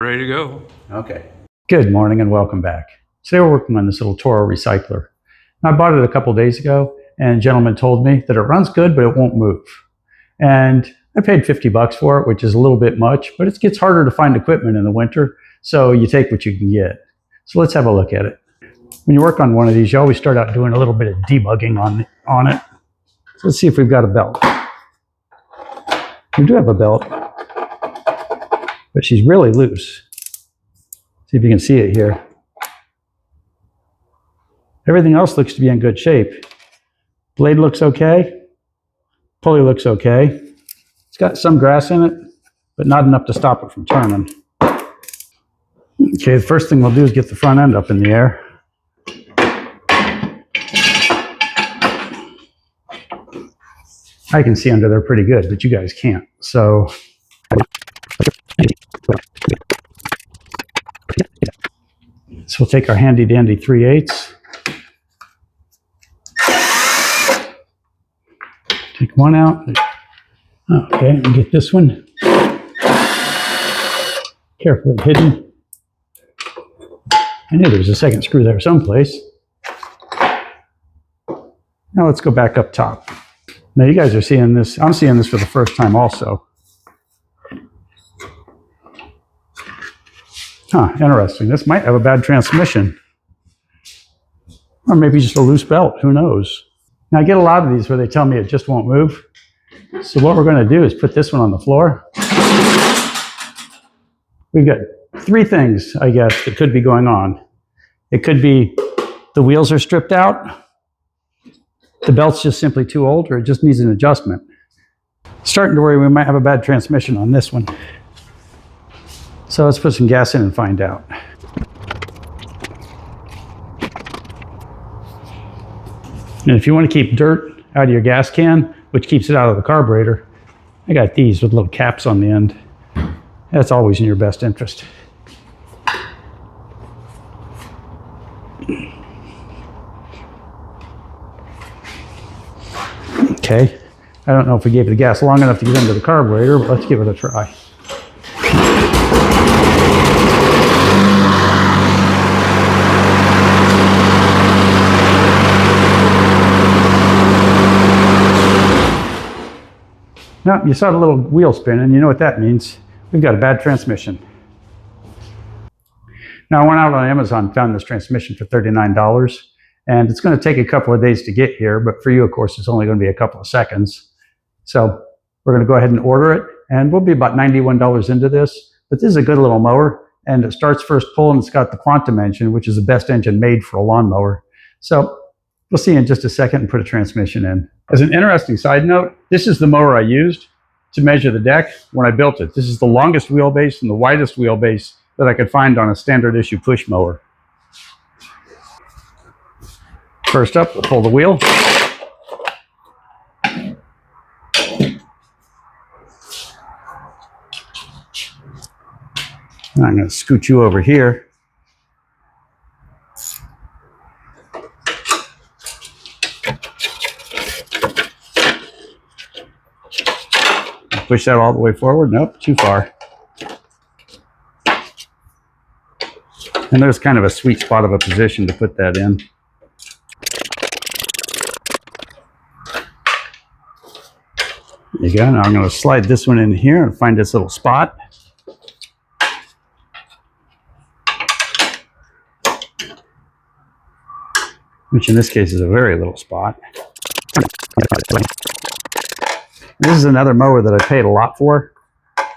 Ready to go. Okay. Good morning and welcome back. Today we're working on this little Toro recycler. Now, I bought it a couple days ago and a gentleman told me that it runs good, but it won't move. And I paid 50 bucks for it, which is a little bit much, but it gets harder to find equipment in the winter. So you take what you can get. So let's have a look at it. When you work on one of these, you always start out doing a little bit of debugging on it. So let's see if we've got a belt. We do have a belt, but she's really loose. See if you can see it here. Everything else looks to be in good shape. Blade looks okay. Pulley looks okay. It's got some grass in it, but not enough to stop it from turning. Okay, the first thing we'll do is get the front end up in the air. I can see under there pretty good, but you guys can't. So we'll take our handy dandy 3/8. Take one out. Okay, and get this one carefully hidden. I knew there was a second screw there someplace. Now let's go back up top. Now you guys are seeing this. I'm seeing this for the first time also. Huh, interesting. This might have a bad transmission. Or maybe just a loose belt, who knows? Now I get a lot of these where they tell me it just won't move. So what we're going to do is put this one on the floor. We've got three things, I guess, that could be going on. It could be the wheels are stripped out, the belt's just simply too old, or it just needs an adjustment. Starting to worry we might have a bad transmission on this one. So let's put some gas in and find out. And if you want to keep dirt out of your gas can, which keeps it out of the carburetor, I got these with little caps on the end. That's always in your best interest. Okay, I don't know if we gave the gas long enough to get into the carburetor, but let's give it a try. Now, you saw the little wheel spin, and you know what that means. We've got a bad transmission. Now, I went out on Amazon, found this transmission for $39, and it's going to take a couple of days to get here, but for you, of course, it's only going to be a couple of seconds. So we're going to go ahead and order it, and we'll be about $91 into this, but this is a good little mower, and it starts first pull, and it's got the Quantum engine, which is the best engine made for a lawnmower. So we'll see in just a second and put a transmission in. As an interesting side note, this is the mower I used to measure the deck when I built it. This is the longest wheelbase and the widest wheelbase that I could find on a standard issue push mower. First up, we'll pull the wheel. I'm going to scoot you over here. Push that all the way forward. Nope, too far. And there's kind of a sweet spot of a position to put that in. There you go. Now I'm going to slide this one in here and find this little spot. Which in this case is a very little spot. This is another mower that I paid a lot for.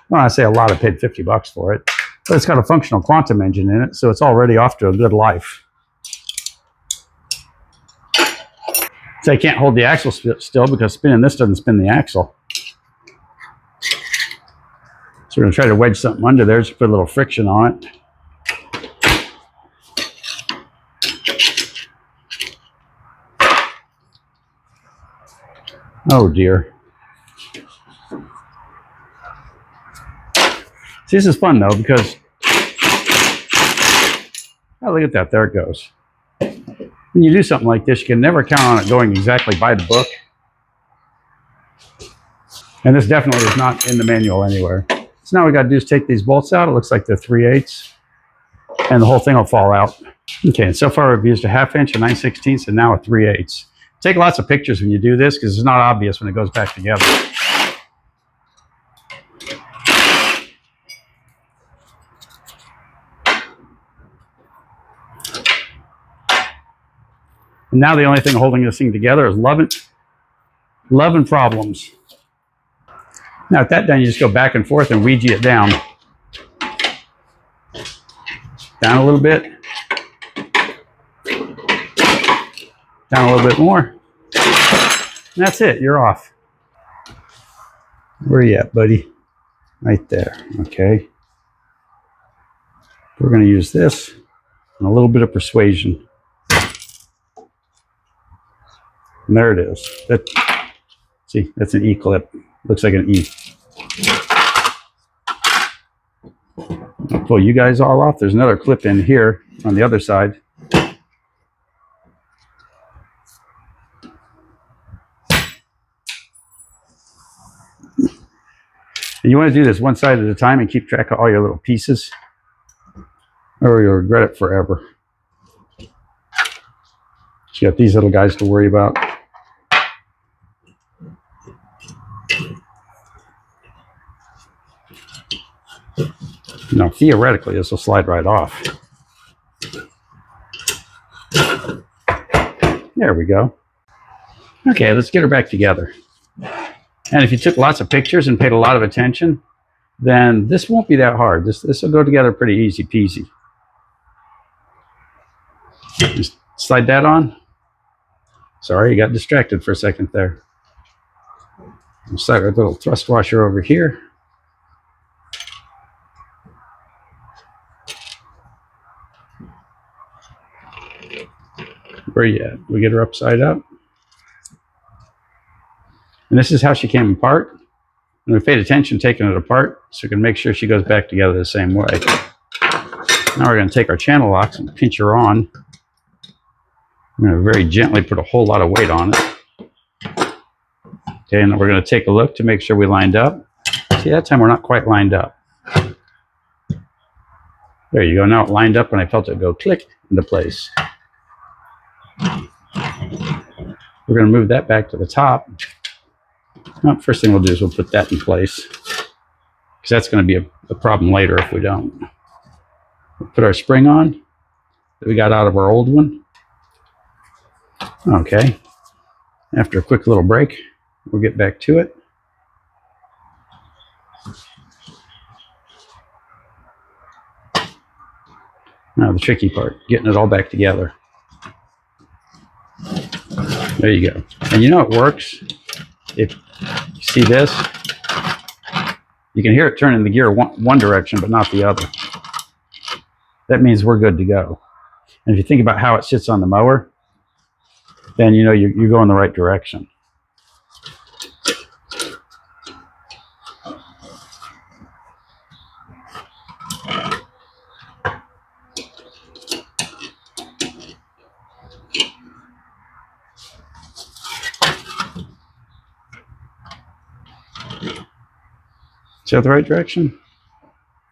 When I say a lot, I paid 50 bucks for it. But it's got a functional Quantum engine in it, so it's already off to a good life. So I can't hold the axle still because spinning this doesn't spin the axle. So we're going to try to wedge something under there, just put a little friction on it. Oh dear. See, this is fun though, because, oh, look at that, there it goes. When you do something like this, you can never count on it going exactly by the book. And this definitely is not in the manual anywhere. So now we got to do is take these bolts out. It looks like they're 3/8, and the whole thing will fall out. Okay, and so far we've used a 1/2 inch, a 9/16, and now a 3/8. Take lots of pictures when you do this because it's not obvious when it goes back together. And now the only thing holding this thing together is love and problems. Now at that done, you just go back and forth and Ouija it down. Down a little bit. Down a little bit more. And that's it, you're off. Where are you at, buddy? Right there, okay. We're gonna use this and a little bit of persuasion. And there it is. See, that's an E clip. Looks like an E. I'll pull you guys all off. There's another clip in here on the other side. And you want to do this one side at a time and keep track of all your little pieces, or you'll regret it forever. So you got these little guys to worry about. Now, theoretically, this will slide right off. There we go. Okay, let's get her back together. And if you took lots of pictures and paid a lot of attention, then this won't be that hard. This will go together pretty easy peasy. Just slide that on. Sorry, you got distracted for a second there. We'll slide our little thrust washer over here. Where are you at? We get her upside up. And this is how she came apart. And we paid attention taking it apart so we can make sure she goes back together the same way. Now we're going to take our channel locks and pinch her on. I'm going to very gently put a whole lot of weight on it. Okay, and then we're going to take a look to make sure we lined up. See, that time we're not quite lined up. There you go. Now it lined up and I felt it go click into place. We're going to move that back to the top. Well, first thing we'll do is we'll put that in place, because that's going to be a problem later if we don't. We'll put our spring on that we got out of our old one. Okay. After a quick little break, we'll get back to it. Now the tricky part, getting it all back together. There you go. And you know it works. If you see this, you can hear it turning the gear one direction, but not the other. That means we're good to go. And if you think about how it sits on the mower, then you know you're going the right direction. Is that the right direction?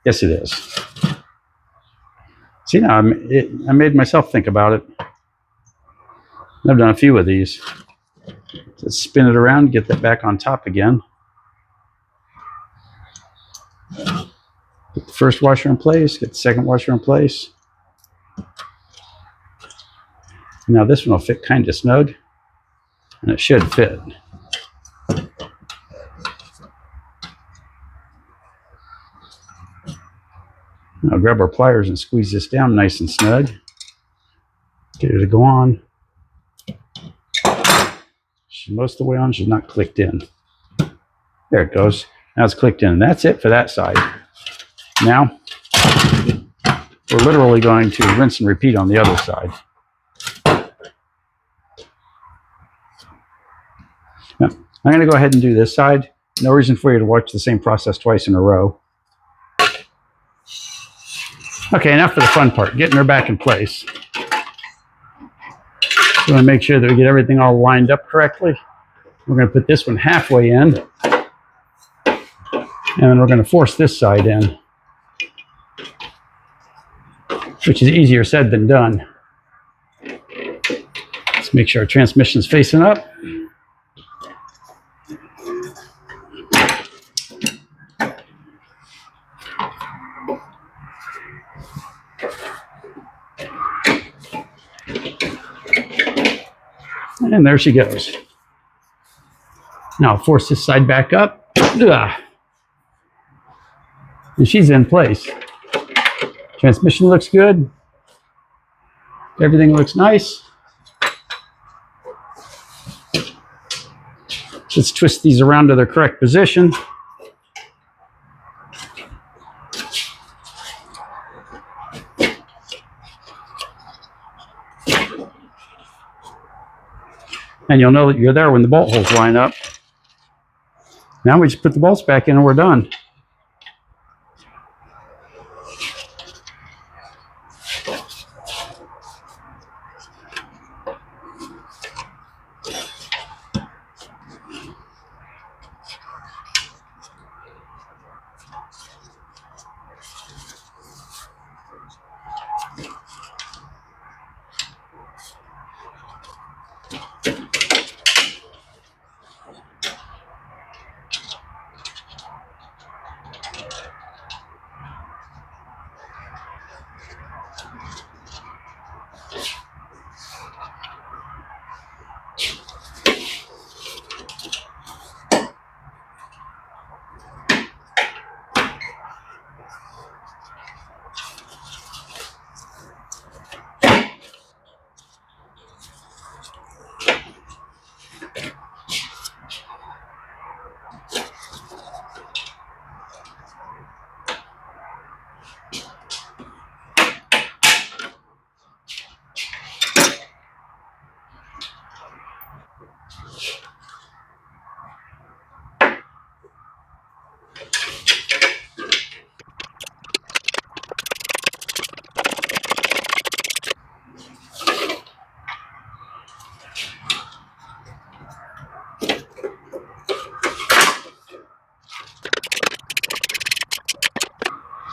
Yes, it is. See, now I made myself think about it. I've done a few of these. Let's spin it around, get that back on top again. Get the first washer in place, get the second washer in place. Now this one will fit kind of snug, and it should fit. Now grab our pliers and squeeze this down nice and snug. Get it to go on. She's most of the way on, she's not clicked in. There it goes. Now it's clicked in. And that's it for that side. Now, we're literally going to rinse and repeat on the other side. Now, I'm going to go ahead and do this side. No reason for you to watch the same process twice in a row. Okay, now for the fun part, getting her back in place. So we want to make sure that we get everything all lined up correctly. We're going to put this one halfway in. And then we're going to force this side in, which is easier said than done. Let's make sure our transmission's facing up. And there she goes. Now I'll force this side back up. And she's in place. Transmission looks good. Everything looks nice. Let's twist these around to their correct position. And you'll know that you're there when the bolt holes line up. Now we just put the bolts back in and we're done.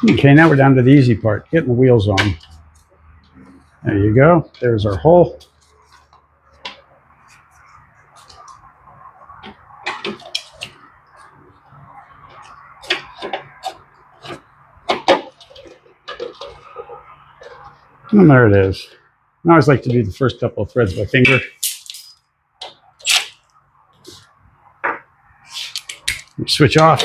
Okay, now we're down to the easy part, getting the wheels on. There you go. There's our hole. And there it is. I always like to do the first couple of threads by finger. Switch off.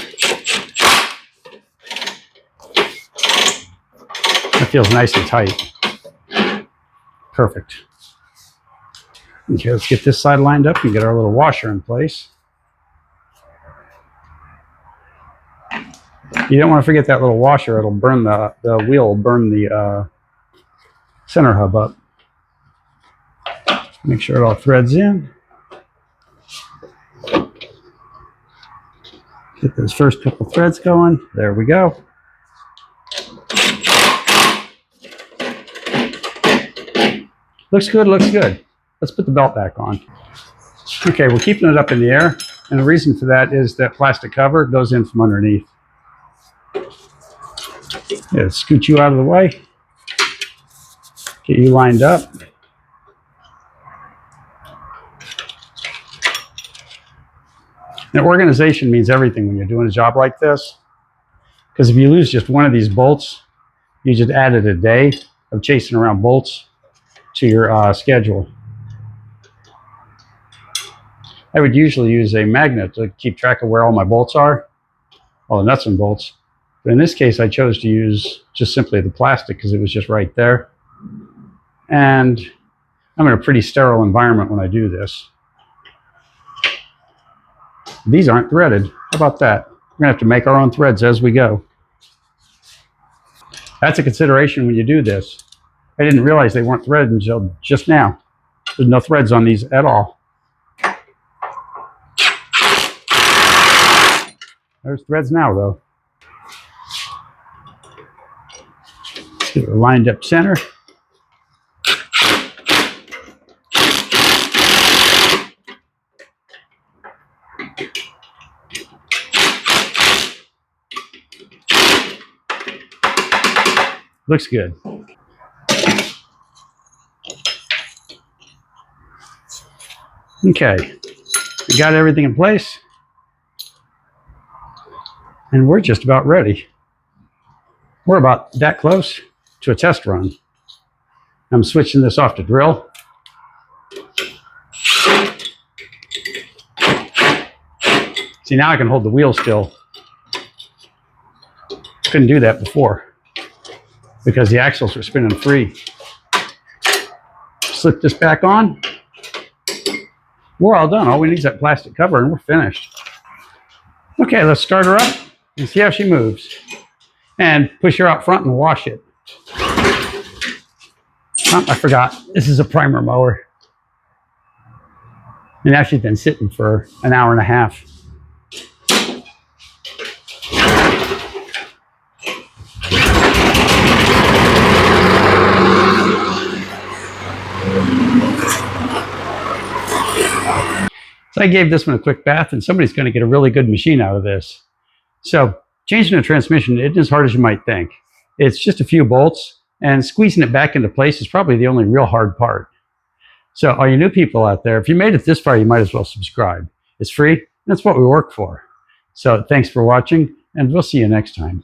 That feels nice and tight. Perfect. Okay, let's get this side lined up and get our little washer in place. You don't want to forget that little washer. It'll burn the wheel, will burn the center hub up. Make sure it all threads in. Get those first couple threads going. There we go. Looks good, looks good. Let's put the belt back on. Okay, we're keeping it up in the air, and the reason for that is that plastic cover goes in from underneath. Yeah, scoot you out of the way. Get you lined up. Now, organization means everything when you're doing a job like this, because if you lose just one of these bolts, you just added a day of chasing around bolts to your schedule. I would usually use a magnet to keep track of where all my bolts are, all the nuts and bolts. But in this case, I chose to use just simply the plastic because it was just right there. And I'm in a pretty sterile environment when I do this. These aren't threaded. How about that? We're gonna have to make our own threads as we go. That's a consideration when you do this. I didn't realize they weren't threaded until just now. There's no threads on these at all. There's threads now, though. Let's get it lined up center. Looks good. Okay, we got everything in place, and we're just about ready. We're about that close to a test run. I'm switching this off to drill. See, now I can hold the wheel still. Couldn't do that before because the axles were spinning free. Slip this back on. We're all done. All we need is that plastic cover and we're finished. Okay, let's start her up and see how she moves. And push her out front and wash it. Oh, I forgot. This is a primer mower. And now she's been sitting for an hour and a half. So I gave this one a quick bath, and somebody's going to get a really good machine out of this. So changing a transmission isn't as hard as you might think. It's just a few bolts, and squeezing it back into place is probably the only real hard part. So all you new people out there, if you made it this far, you might as well subscribe. It's free, and that's what we work for. So thanks for watching, and we'll see you next time.